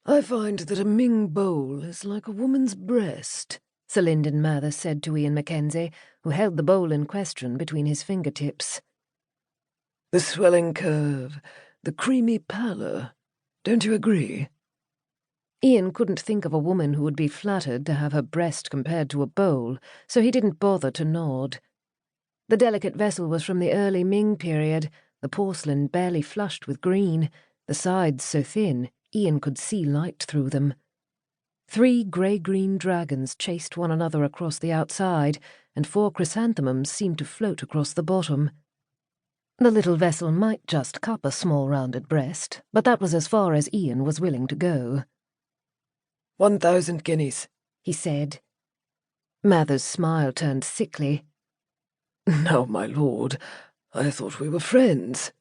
I find that a Ming bowl is like a woman's breast, Sir Lyndon Mather said to Ian Mackenzie, who held the bowl in question between his fingertips. The swelling curve, the creamy pallor. Don't you agree? Ian couldn't think of a woman who would be flattered to have her breast compared to a bowl, so he didn't bother to nod. The delicate vessel was from the early Ming period, the porcelain barely flushed with green, the sides so thin Ian could see light through them. 3 grey-green dragons chased one another across the outside, and 4 chrysanthemums seemed to float across the bottom. The little vessel might just cup a small rounded breast, but that was as far as Ian was willing to go. 1,000 guineas, he said. Mather's smile turned sickly. Now, my lord, I thought we were friends.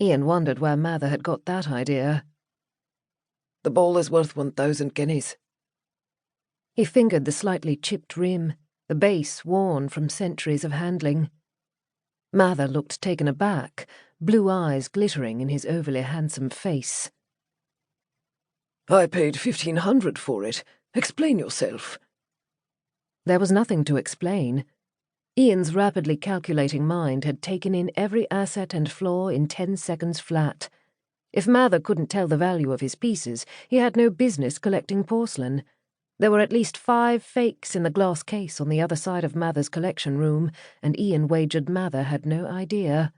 Ian wondered where Mather had got that idea. The bowl is worth 1,000 guineas. He fingered the slightly chipped rim, the base worn from centuries of handling. Mather looked taken aback, blue eyes glittering in his overly handsome face. I paid 1,500 for it. Explain yourself. There was nothing to explain. Ian's rapidly calculating mind had taken in every asset and flaw in 10 seconds flat. If Mather couldn't tell the value of his pieces, he had no business collecting porcelain. There were at least 5 fakes in the glass case on the other side of Mather's collection room, and Ian wagered Mather had no idea.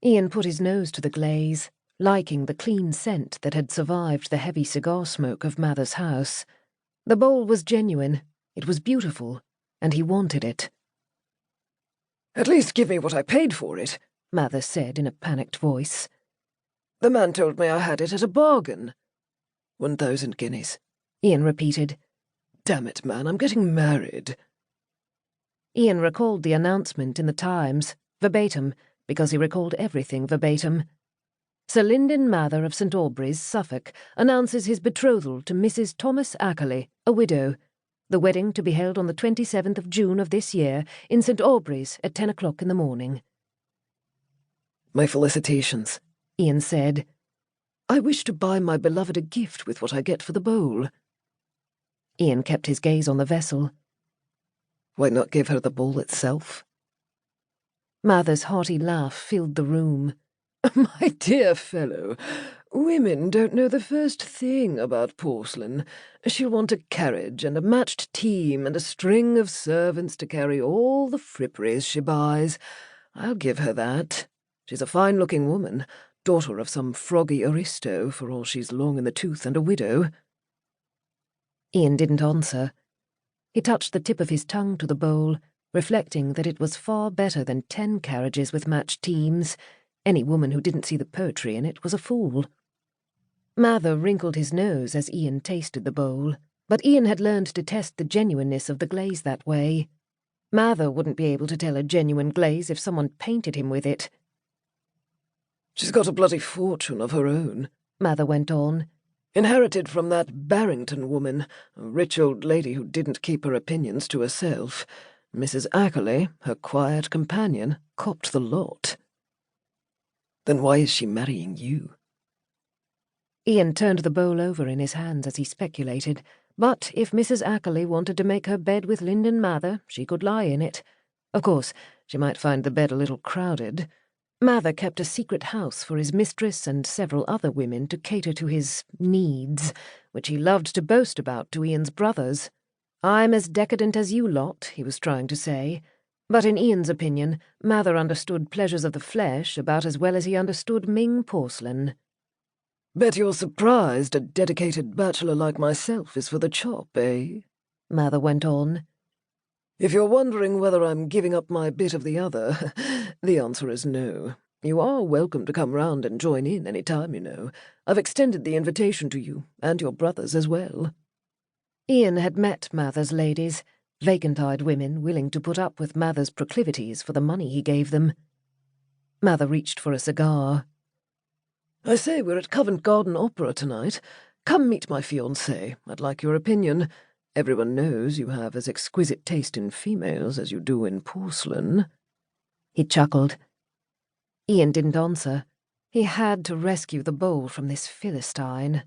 Ian put his nose to the glaze, liking the clean scent that had survived the heavy cigar smoke of Mather's house. The bowl was genuine, it was beautiful, and he wanted it. At least give me what I paid for it, Mather said in a panicked voice. The man told me I had it at a bargain. 1,000 guineas, Ian repeated. Damn it, man, I'm getting married. Ian recalled the announcement in the Times, verbatim, because he recalled everything verbatim. Sir Lyndon Mather of St. Aubrey's, Suffolk, announces his betrothal to Mrs. Thomas Ackerley, a widow. The wedding to be held on the 27th of June of this year in St. Aubrey's at 10 o'clock in the morning. My felicitations, Ian said. I wish to buy my beloved a gift with what I get for the bowl. Ian kept his gaze on the vessel. Why not give her the bowl itself? Mather's hearty laugh filled the room. My dear fellow, women don't know the first thing about porcelain. She'll want a carriage and a matched team and a string of servants to carry all the fripperies she buys. I'll give her that. She's a fine-looking woman, daughter of some froggy aristo, for all she's long in the tooth and a widow. Ian didn't answer. He touched the tip of his tongue to the bowl, reflecting that it was far better than 10 carriages with matched teams. Any woman who didn't see the poetry in it was a fool. Mather wrinkled his nose as Ian tasted the bowl, but Ian had learned to test the genuineness of the glaze that way. Mather wouldn't be able to tell a genuine glaze if someone painted him with it. She's got a bloody fortune of her own, Mather went on. Inherited from that Barrington woman, a rich old lady who didn't keep her opinions to herself. Mrs. Ackerley, her quiet companion, copped the lot. Then why is she marrying you? Ian turned the bowl over in his hands as he speculated, but if Mrs. Ackerley wanted to make her bed with Lyndon Mather, she could lie in it. Of course, she might find the bed a little crowded. Mather kept a secret house for his mistress and several other women to cater to his needs, which he loved to boast about to Ian's brothers. I'm as decadent as you lot, he was trying to say. But in Ian's opinion, Mather understood pleasures of the flesh about as well as he understood Ming porcelain. Bet you're surprised a dedicated bachelor like myself is for the chop, eh? Mather went on. If you're wondering whether I'm giving up my bit of the other, the answer is no. You are welcome to come round and join in any time, you know. I've extended the invitation to you, and your brothers as well. Ian had met Mather's ladies, vacant-eyed women willing to put up with Mather's proclivities for the money he gave them. Mather reached for a cigar. I say, we're at Covent Garden Opera tonight. Come meet my fiancée. I'd like your opinion. Everyone knows you have as exquisite taste in females as you do in porcelain. He chuckled. Ian didn't answer. He had to rescue the bowl from this Philistine.